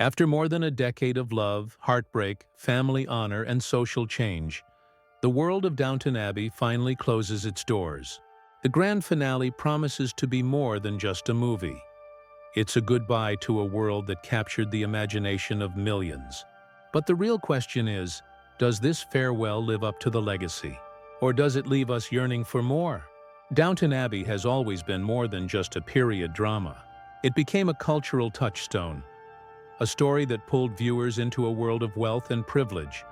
After more than a decade of love, heartbreak, family honor, and social change, the world of Downton Abbey finally closes its doors. The grand finale promises to be more than just a movie. It's a goodbye to a world that captured the imagination of millions. But the real question is, does this farewell live up to the legacy? Or does it leave us yearning for more? Downton Abbey has always been more than just a period drama. It became a cultural touchstone, a story that pulled viewers into a world of wealth and privilege,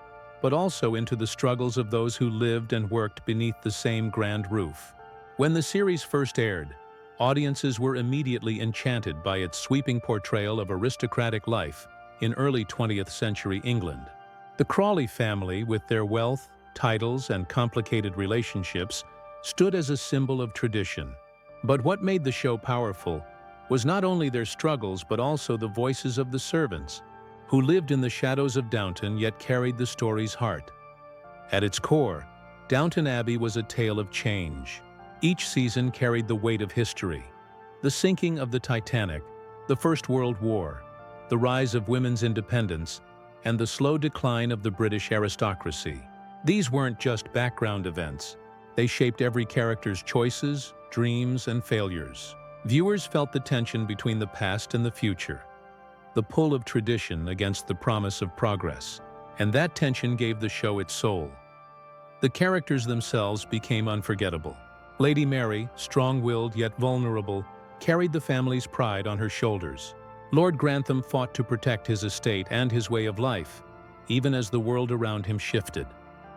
but also into the struggles of those who lived and worked beneath the same grand roof. When the series first aired, audiences were immediately enchanted by its sweeping portrayal of aristocratic life in early 20th century England. The Crawley family, with their wealth, titles, and complicated relationships, stood as a symbol of tradition. But what made the show powerful was not only their struggles but also the voices of the servants, who lived in the shadows of Downton yet carried the story's heart. At its core, Downton Abbey was a tale of change. Each season carried the weight of history: the sinking of the Titanic, the First World War, the rise of women's independence, and the slow decline of the British aristocracy. These weren't just background events. They shaped every character's choices, dreams, and failures. Viewers felt the tension between the past and the future, the pull of tradition against the promise of progress, and that tension gave the show its soul. The characters themselves became unforgettable. Lady Mary, strong-willed yet vulnerable, carried the family's pride on her shoulders. Lord Grantham fought to protect his estate and his way of life, even as the world around him shifted.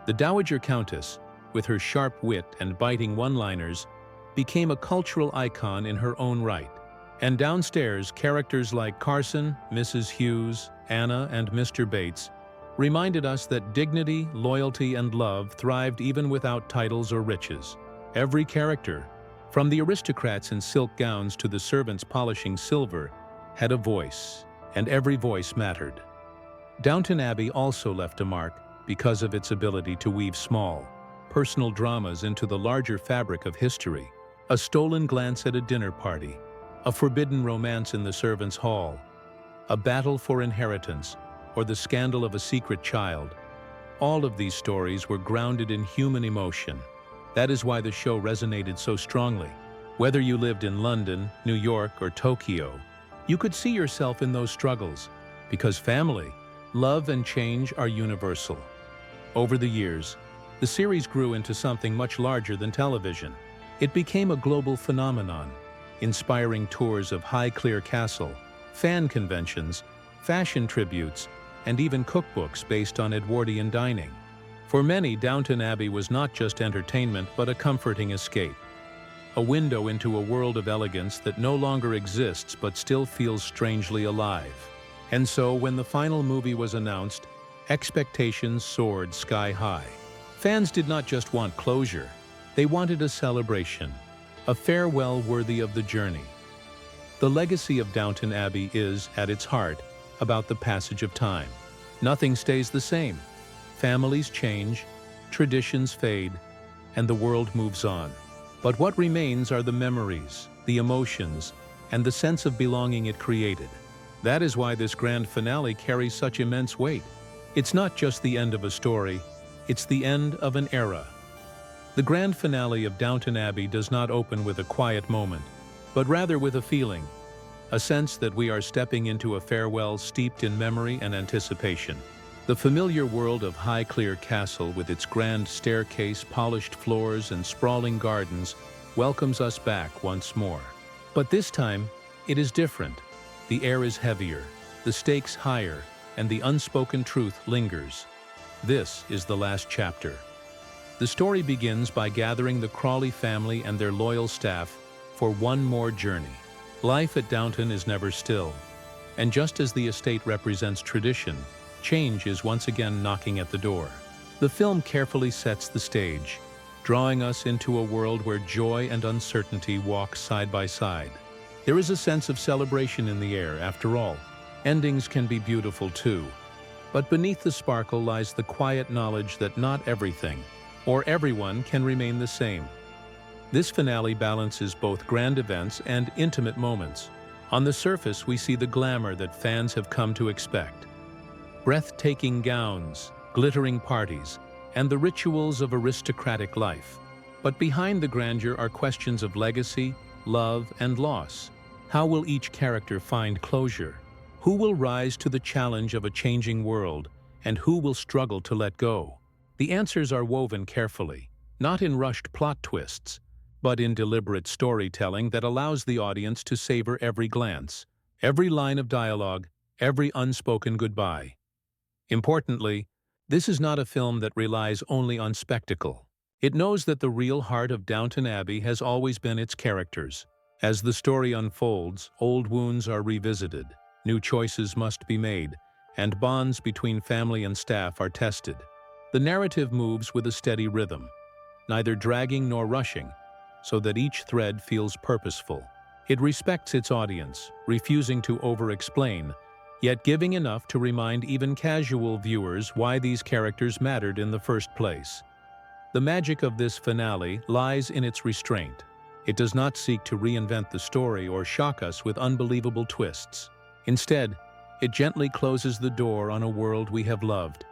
The Dowager Countess, with her sharp wit and biting one-liners, became a cultural icon in her own right. And downstairs, characters like Carson, Mrs. Hughes, Anna, and Mr. Bates reminded us that dignity, loyalty, and love thrived even without titles or riches. Every character, from the aristocrats in silk gowns to the servants polishing silver, had a voice, and every voice mattered. Downton Abbey also left a mark because of its ability to weave small, personal dramas into the larger fabric of history. A stolen glance at a dinner party, a forbidden romance in the servants' hall, a battle for inheritance, or the scandal of a secret child. All of these stories were grounded in human emotion. That is why the show resonated so strongly. Whether you lived in London, New York, or Tokyo, you could see yourself in those struggles, because family, love, and change are universal. Over the years, the series grew into something much larger than television. It became a global phenomenon, inspiring tours of Highclere Castle, fan conventions, fashion tributes, and even cookbooks based on Edwardian dining. For many, Downton Abbey was not just entertainment but a comforting escape, a window into a world of elegance that no longer exists but still feels strangely alive. And so, when the final movie was announced, expectations soared sky high. Fans did not just want closure, they wanted a celebration, a farewell worthy of the journey. The legacy of Downton Abbey is, at its heart, about the passage of time. Nothing stays the same. Families change, traditions fade, and the world moves on. But what remains are the memories, the emotions, and the sense of belonging it created. That is why this grand finale carries such immense weight. It's not just the end of a story, it's the end of an era. The grand finale of Downton Abbey does not open with a quiet moment, but rather with a feeling, a sense that we are stepping into a farewell steeped in memory and anticipation. The familiar world of Highclere Castle, with its grand staircase, polished floors, and sprawling gardens, welcomes us back once more. But this time, it is different. The air is heavier, the stakes higher, and the unspoken truth lingers. This is the last chapter. The story begins by gathering the Crawley family and their loyal staff for one more journey. Life at Downton is never still, and just as the estate represents tradition, change is once again knocking at the door. The film carefully sets the stage, drawing us into a world where joy and uncertainty walk side by side. There is a sense of celebration in the air, after all. Endings can be beautiful too, but beneath the sparkle lies the quiet knowledge that not everything, or everyone, can remain the same. This finale balances both grand events and intimate moments, On the surface, we see the glamour that fans have come to expect. Breathtaking gowns, glittering parties, and the rituals of aristocratic life. But behind the grandeur are questions of legacy, love, and loss. How will each character find closure? Who will rise to the challenge of a changing world, and who will struggle to let go? The answers are woven carefully, not in rushed plot twists, but in deliberate storytelling that allows the audience to savor every glance, every line of dialogue, every unspoken goodbye. Importantly, this is not a film that relies only on spectacle. It knows that the real heart of Downton Abbey has always been its characters. As the story unfolds, old wounds are revisited, new choices must be made, and bonds between family and staff are tested. The narrative moves with a steady rhythm, neither dragging nor rushing, so that each thread feels purposeful. It respects its audience, refusing to over-explain, yet giving enough to remind even casual viewers why these characters mattered in the first place. The magic of this finale lies in its restraint. It does not seek to reinvent the story or shock us with unbelievable twists. Instead, it gently closes the door on a world we have loved,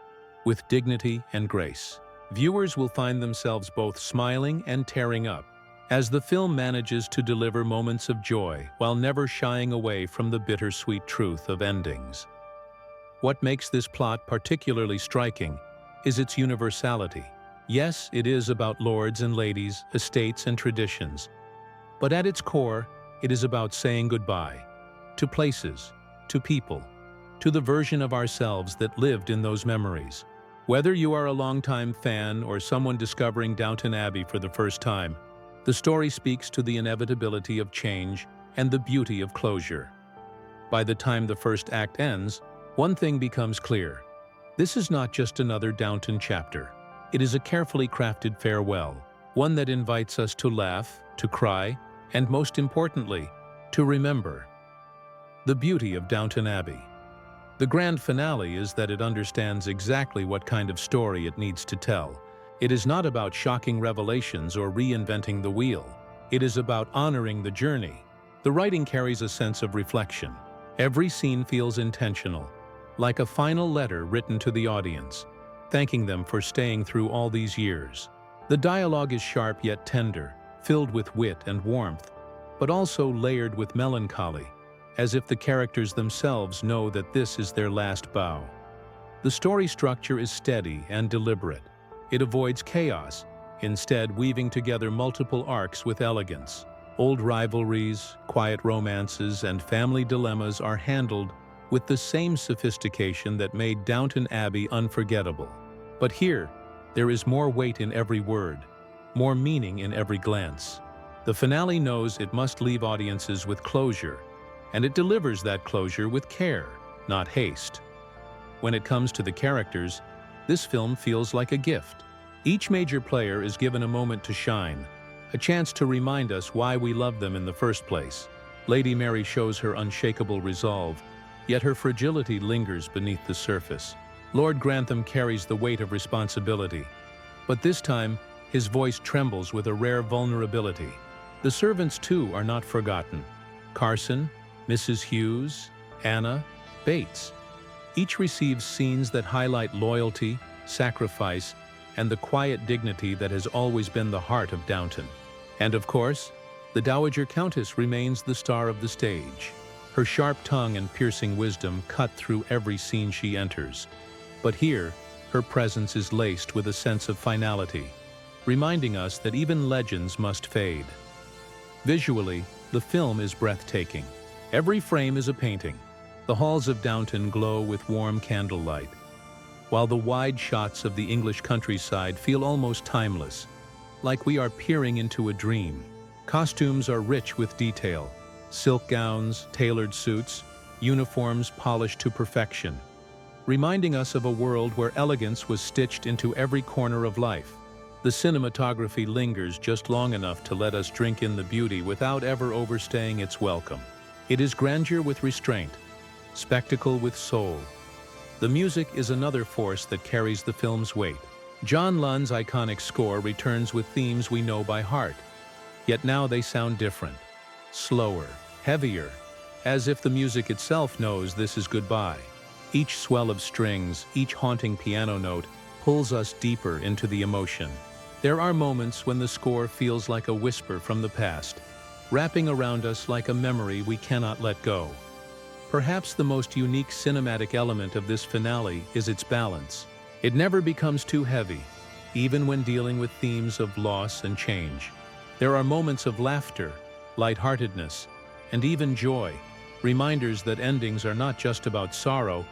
with dignity and grace. Viewers will find themselves both smiling and tearing up, as the film manages to deliver moments of joy while never shying away from the bittersweet truth of endings. What makes this plot particularly striking is its universality. Yes, it is about lords and ladies, estates and traditions, but at its core, it is about saying goodbye to places, to people, to the version of ourselves that lived in those memories. Whether you are a longtime fan or someone discovering Downton Abbey for the first time, the story speaks to the inevitability of change and the beauty of closure. By the time the first act ends, one thing becomes clear. This is not just another Downton chapter. It is a carefully crafted farewell, one that invites us to laugh, to cry, and most importantly, to remember. The beauty of Downton Abbey. The grand finale is that it understands exactly what kind of story it needs to tell. It is not about shocking revelations or reinventing the wheel. It is about honoring the journey. The writing carries a sense of reflection. Every scene feels intentional, like a final letter written to the audience, thanking them for staying through all these years. The dialogue is sharp yet tender, filled with wit and warmth, but also layered with melancholy, as if the characters themselves know that this is their last bow. The story structure is steady and deliberate. It avoids chaos, instead weaving together multiple arcs with elegance. Old rivalries, quiet romances, and family dilemmas are handled with the same sophistication that made Downton Abbey unforgettable. But here, there is more weight in every word, more meaning in every glance. The finale knows it must leave audiences with closure, and it delivers that closure with care, not haste. When it comes to the characters, this film feels like a gift. Each major player is given a moment to shine, a chance to remind us why we love them in the first place. Lady Mary shows her unshakable resolve, yet her fragility lingers beneath the surface. Lord Grantham carries the weight of responsibility, but this time, his voice trembles with a rare vulnerability. The servants, too, are not forgotten. Carson, Mrs. Hughes, Anna, Bates. Each receives scenes that highlight loyalty, sacrifice, and the quiet dignity that has always been the heart of Downton. And of course, the Dowager Countess remains the star of the stage. Her sharp tongue and piercing wisdom cut through every scene she enters. But here, her presence is laced with a sense of finality, reminding us that even legends must fade. Visually, the film is breathtaking. Every frame is a painting. The halls of Downton glow with warm candlelight, while the wide shots of the English countryside feel almost timeless, like we are peering into a dream. Costumes are rich with detail. Silk gowns, tailored suits, uniforms polished to perfection, reminding us of a world where elegance was stitched into every corner of life. The cinematography lingers just long enough to let us drink in the beauty without ever overstaying its welcome. It is grandeur with restraint, spectacle with soul. The music is another force that carries the film's weight. John Lund's iconic score returns with themes we know by heart, yet now they sound different, slower, heavier, as if the music itself knows this is goodbye. Each swell of strings, each haunting piano note, pulls us deeper into the emotion. There are moments when the score feels like a whisper from the past, wrapping around us like a memory we cannot let go. Perhaps the most unique cinematic element of this finale is its balance. It never becomes too heavy, even when dealing with themes of loss and change. There are moments of laughter, lightheartedness, and even joy, reminders that endings are not just about sorrow,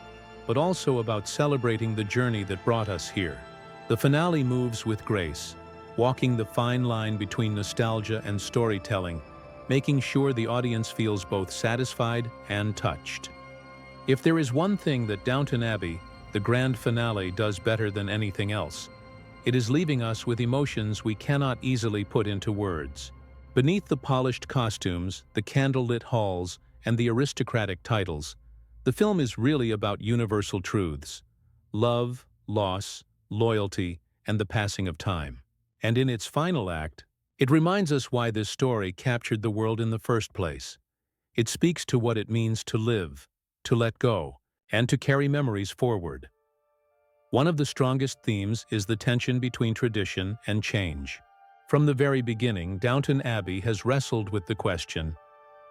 but also about celebrating the journey that brought us here. The finale moves with grace, walking the fine line between nostalgia and storytelling, making sure the audience feels both satisfied and touched. If there is one thing that Downton Abbey, the grand finale, does better than anything else, it is leaving us with emotions we cannot easily put into words. Beneath the polished costumes, the candlelit halls, and the aristocratic titles, the film is really about universal truths: love, loss, loyalty, and the passing of time. And in its final act, it reminds us why this story captured the world in the first place. It speaks to what it means to live, to let go, and to carry memories forward. One of the strongest themes is the tension between tradition and change. From the very beginning, Downton Abbey has wrestled with the question,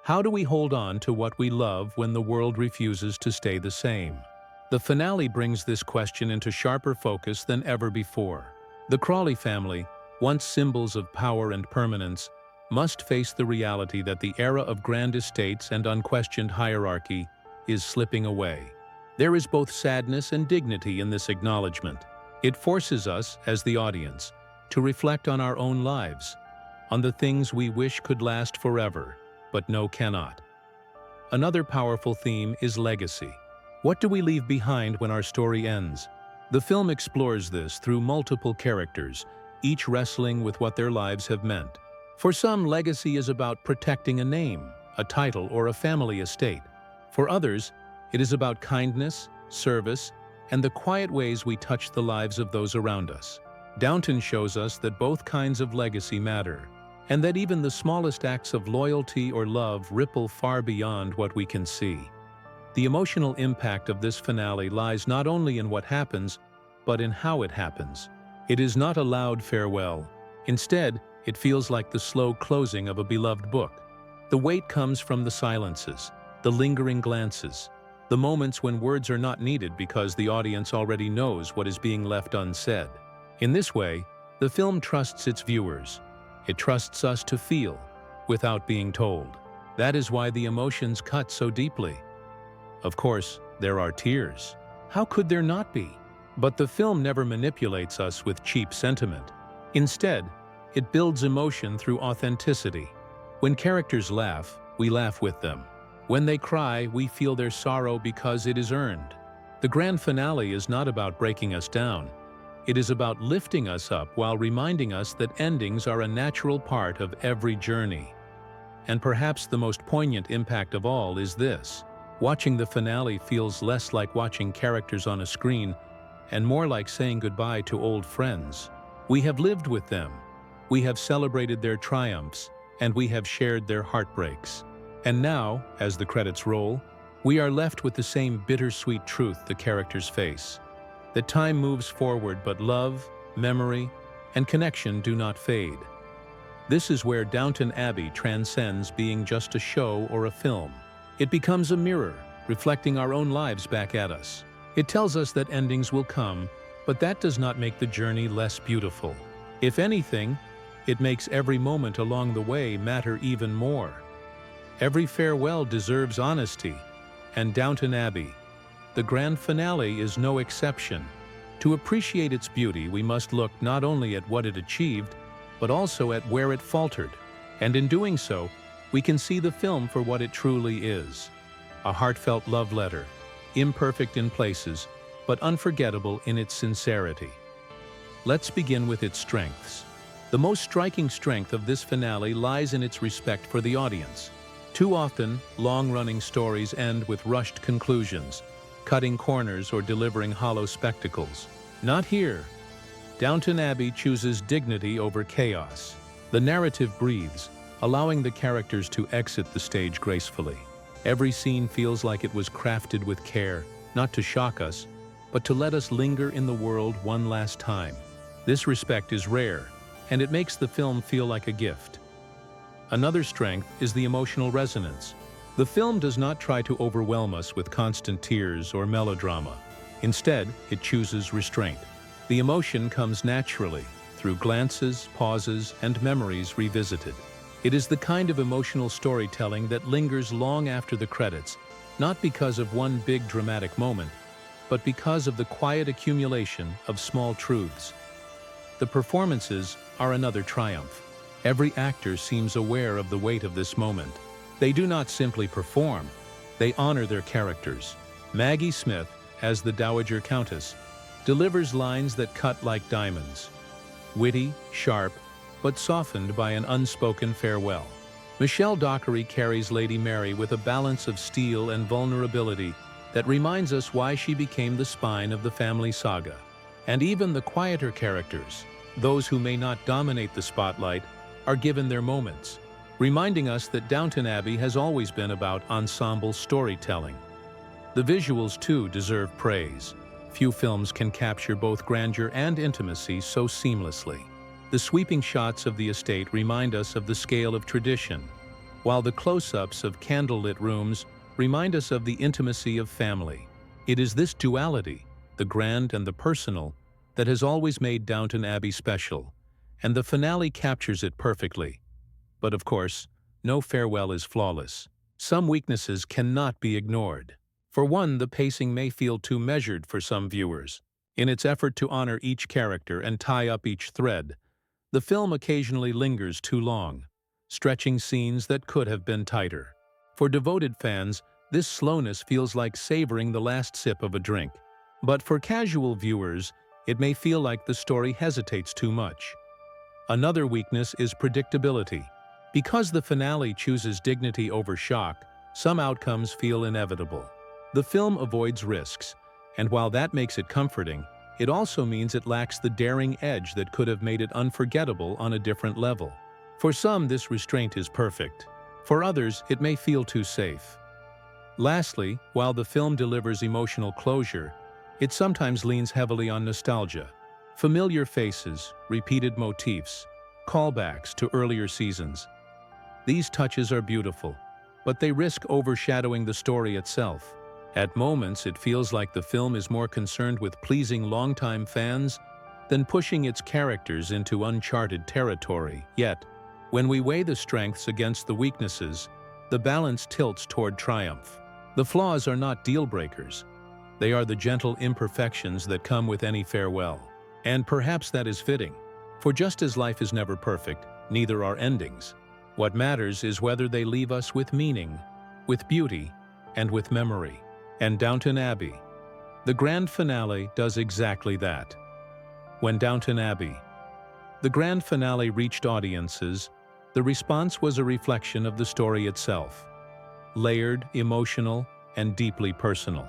how do we hold on to what we love when the world refuses to stay the same? The finale brings this question into sharper focus than ever before. The Crawley family, once symbols of power and permanence, must face the reality that the era of grand estates and unquestioned hierarchy is slipping away. There is both sadness and dignity in this acknowledgement. It forces us, as the audience, to reflect on our own lives, on the things we wish could last forever, but know cannot. Another powerful theme is legacy. What do we leave behind when our story ends? The film explores this through multiple characters, each wrestling with what their lives have meant. For some, legacy is about protecting a name, a title, or a family estate. For others, it is about kindness, service, and the quiet ways we touch the lives of those around us. Downton shows us that both kinds of legacy matter, and that even the smallest acts of loyalty or love ripple far beyond what we can see. The emotional impact of this finale lies not only in what happens, but in how it happens. It is not a loud farewell. Instead, it feels like the slow closing of a beloved book. The weight comes from the silences, the lingering glances, the moments when words are not needed because the audience already knows what is being left unsaid. In this way, the film trusts its viewers. It trusts us to feel, without being told. That is why the emotions cut so deeply. Of course, there are tears. How could there not be? But the film never manipulates us with cheap sentiment. Instead, it builds emotion through authenticity. When characters laugh, we laugh with them. When they cry, we feel their sorrow because it is earned. The grand finale is not about breaking us down. It is about lifting us up while reminding us that endings are a natural part of every journey. And perhaps the most poignant impact of all is this: watching the finale feels less like watching characters on a screen and more like saying goodbye to old friends. We have lived with them, we have celebrated their triumphs, and we have shared their heartbreaks. And now, as the credits roll, we are left with the same bittersweet truth the characters face: that time moves forward, but love, memory, and connection do not fade. This is where Downton Abbey transcends being just a show or a film. It becomes a mirror, reflecting our own lives back at us. It tells us that endings will come, but that does not make the journey less beautiful. If anything, it makes every moment along the way matter even more. Every farewell deserves honesty, and Downton Abbey, the grand finale, is no exception. To appreciate its beauty, we must look not only at what it achieved, but also at where it faltered. And in doing so, we can see the film for what it truly is: a heartfelt love letter, imperfect in places, but unforgettable in its sincerity. Let's begin with its strengths. The most striking strength of this finale lies in its respect for the audience. Too often, long-running stories end with rushed conclusions, cutting corners or delivering hollow spectacles. Not here. Downton Abbey chooses dignity over chaos. The narrative breathes, allowing the characters to exit the stage gracefully. Every scene feels like it was crafted with care, not to shock us, but to let us linger in the world one last time. This respect is rare, and it makes the film feel like a gift. Another strength is the emotional resonance. The film does not try to overwhelm us with constant tears or melodrama. Instead, it chooses restraint. The emotion comes naturally, through glances, pauses, and memories revisited. It is the kind of emotional storytelling that lingers long after the credits, not because of one big dramatic moment, but because of the quiet accumulation of small truths. The performances are another triumph. Every actor seems aware of the weight of this moment. They do not simply perform, they honor their characters. Maggie Smith, as the Dowager Countess, delivers lines that cut like diamonds. Witty, sharp, but softened by an unspoken farewell. Michelle Dockery carries Lady Mary with a balance of steel and vulnerability that reminds us why she became the spine of the family saga. And even the quieter characters, those who may not dominate the spotlight, are given their moments, reminding us that Downton Abbey has always been about ensemble storytelling. The visuals, too, deserve praise. Few films can capture both grandeur and intimacy so seamlessly. The sweeping shots of the estate remind us of the scale of tradition, while the close-ups of candlelit rooms remind us of the intimacy of family. It is this duality, the grand and the personal, that has always made Downton Abbey special, and the finale captures it perfectly. But of course, no farewell is flawless. Some weaknesses cannot be ignored. For one, the pacing may feel too measured for some viewers. In its effort to honor each character and tie up each thread, the film occasionally lingers too long, stretching scenes that could have been tighter. For devoted fans, this slowness feels like savoring the last sip of a drink. But for casual viewers, it may feel like the story hesitates too much. Another weakness is predictability. Because the finale chooses dignity over shock, some outcomes feel inevitable. The film avoids risks, and while that makes it comforting, it also means it lacks the daring edge that could have made it unforgettable on a different level. For some, this restraint is perfect. For others, it may feel too safe. Lastly, while the film delivers emotional closure, it sometimes leans heavily on nostalgia. Familiar faces, repeated motifs, callbacks to earlier seasons. These touches are beautiful, but they risk overshadowing the story itself. At moments, it feels like the film is more concerned with pleasing longtime fans than pushing its characters into uncharted territory. Yet, when we weigh the strengths against the weaknesses, the balance tilts toward triumph. The flaws are not deal-breakers. They are the gentle imperfections that come with any farewell. And perhaps that is fitting. For just as life is never perfect, neither are endings. What matters is whether they leave us with meaning, with beauty, and with memory. And Downton Abbey, the grand finale, does exactly that. When Downton Abbey, the grand finale reached audiences, the response was a reflection of the story itself. Layered, emotional, and deeply personal.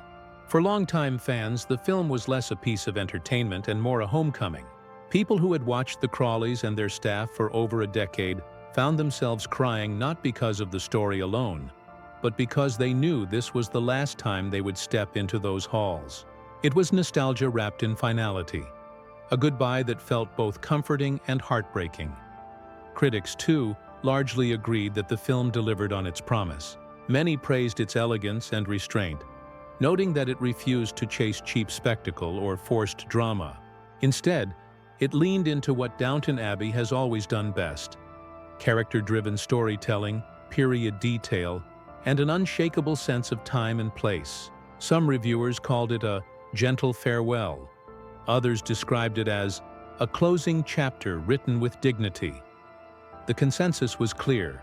For longtime fans, the film was less a piece of entertainment and more a homecoming. People who had watched the Crawleys and their staff for over a decade found themselves crying not because of the story alone, but because they knew this was the last time they would step into those halls. It was nostalgia wrapped in finality, a goodbye that felt both comforting and heartbreaking. Critics, too, largely agreed that the film delivered on its promise. Many praised its elegance and restraint, noting that it refused to chase cheap spectacle or forced drama. Instead, it leaned into what Downton Abbey has always done best: character-driven storytelling, period detail, and an unshakable sense of time and place. Some reviewers called it a gentle farewell. Others described it as a closing chapter written with dignity. The consensus was clear.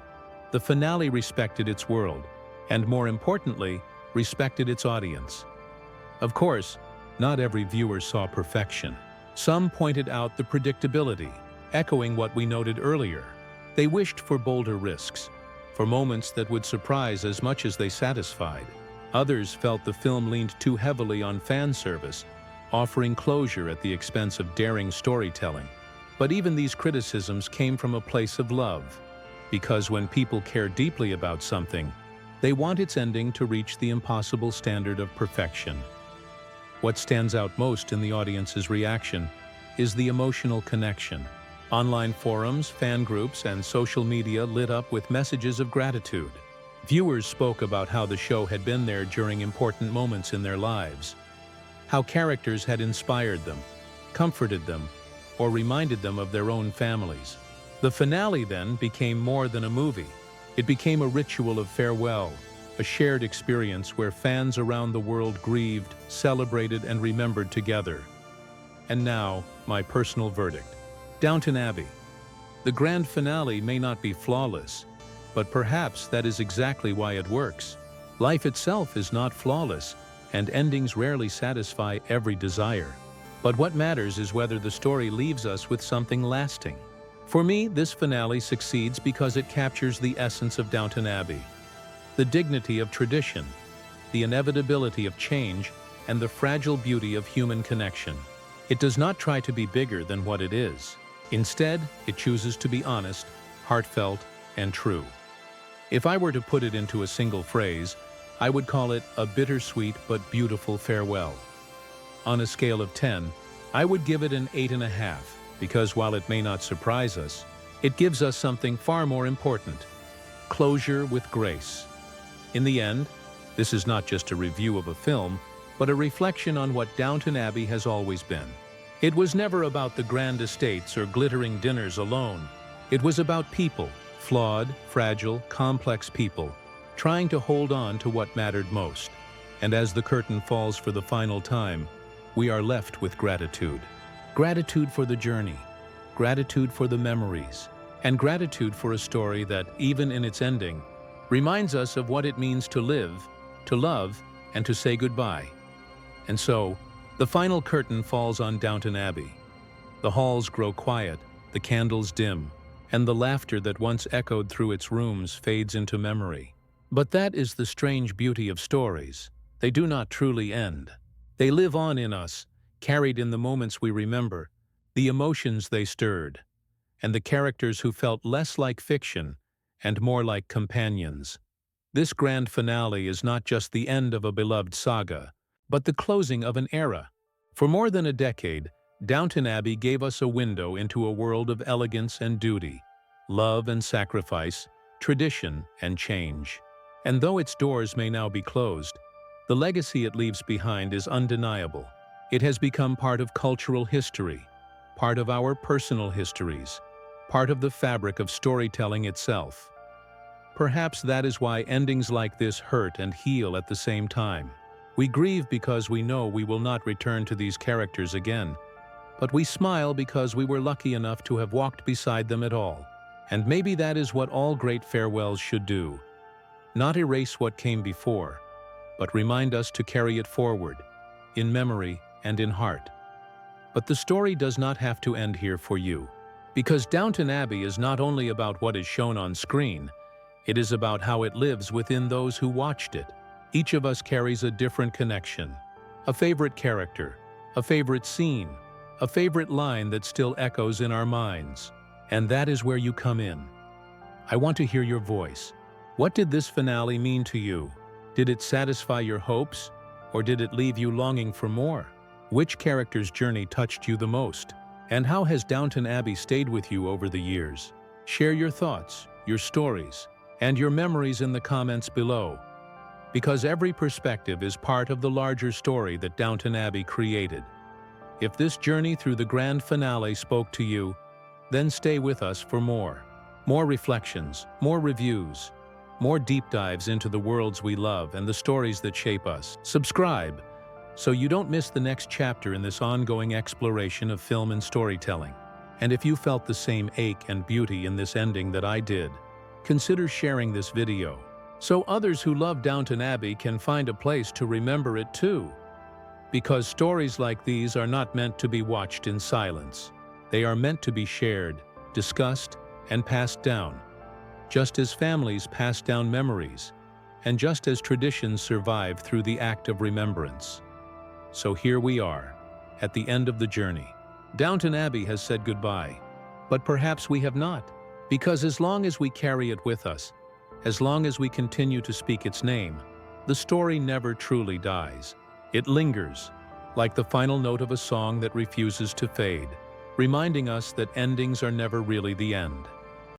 The finale respected its world, and more importantly, respected its audience. Of course, not every viewer saw perfection. Some pointed out the predictability, echoing what we noted earlier. They wished for bolder risks, for moments that would surprise as much as they satisfied. Others felt the film leaned too heavily on fan service, offering closure at the expense of daring storytelling. But even these criticisms came from a place of love, because when people care deeply about something, They want its ending to reach the impossible standard of perfection. What stands out most in the audience's reaction is the emotional connection. Online forums, fan groups, and social media lit up with messages of gratitude. Viewers spoke about how the show had been there during important moments in their lives, how characters had inspired them, comforted them, or reminded them of their own families. The finale then became more than a movie. It became a ritual of farewell, a shared experience where fans around the world grieved, celebrated, and remembered together. And now, my personal verdict. Downton Abbey. The grand finale may not be flawless, but perhaps that is exactly why it works. Life itself is not flawless, and endings rarely satisfy every desire. But what matters is whether the story leaves us with something lasting. For me, this finale succeeds because it captures the essence of Downton Abbey. The dignity of tradition, the inevitability of change, and the fragile beauty of human connection. It does not try to be bigger than what it is. Instead, it chooses to be honest, heartfelt, and true. If I were to put it into a single phrase, I would call it a bittersweet but beautiful farewell. On a scale of 10, I would give it an 8.5, because while it may not surprise us, it gives us something far more important: closure with grace. In the end, this is not just a review of a film, but a reflection on what Downton Abbey has always been. It was never about the grand estates or glittering dinners alone. It was about people, flawed, fragile, complex people, trying to hold on to what mattered most. And as the curtain falls for the final time, we are left with gratitude. Gratitude for the journey, gratitude for the memories, and gratitude for a story that, even in its ending, reminds us of what it means to live, to love, and to say goodbye. And so, the final curtain falls on Downton Abbey. The halls grow quiet, the candles dim, and the laughter that once echoed through its rooms fades into memory. But that is the strange beauty of stories. They do not truly end. They live on in us, carried in the moments we remember, the emotions they stirred, and the characters who felt less like fiction and more like companions. This grand finale is not just the end of a beloved saga, but the closing of an era. For more than a decade, Downton Abbey gave us a window into a world of elegance and duty, love and sacrifice, tradition and change. And though its doors may now be closed, the legacy it leaves behind is undeniable. It has become part of cultural history, part of our personal histories, part of the fabric of storytelling itself. Perhaps that is why endings like this hurt and heal at the same time. We grieve because we know we will not return to these characters again, but we smile because we were lucky enough to have walked beside them at all. And maybe that is what all great farewells should do. Not erase what came before, but remind us to carry it forward, in memory and in heart. But the story does not have to end here for you, because Downton Abbey is not only about what is shown on screen, it is about how it lives within those who watched it. Each of us carries a different connection, a favorite character, a favorite scene, a favorite line that still echoes in our minds. And that is where you come in. I want to hear your voice. What did this finale mean to you? Did it satisfy your hopes, or did it leave you longing for more? Which character's journey touched you the most? And how has Downton Abbey stayed with you over the years? Share your thoughts, your stories, and your memories in the comments below, because every perspective is part of the larger story that Downton Abbey created. If this journey through the grand finale spoke to you, then stay with us for more. More reflections, more reviews, more deep dives into the worlds we love and the stories that shape us. Subscribe so you don't miss the next chapter in this ongoing exploration of film and storytelling. And if you felt the same ache and beauty in this ending that I did, consider sharing this video, so others who love Downton Abbey can find a place to remember it too. Because stories like these are not meant to be watched in silence. They are meant to be shared, discussed, and passed down, just as families pass down memories, and just as traditions survive through the act of remembrance. So here we are, at the end of the journey. Downton Abbey has said goodbye, but perhaps we have not, because as long as we carry it with us, As long as we continue to speak its name, the story never truly dies. It lingers, like the final note of a song that refuses to fade, reminding us that endings are never really the end.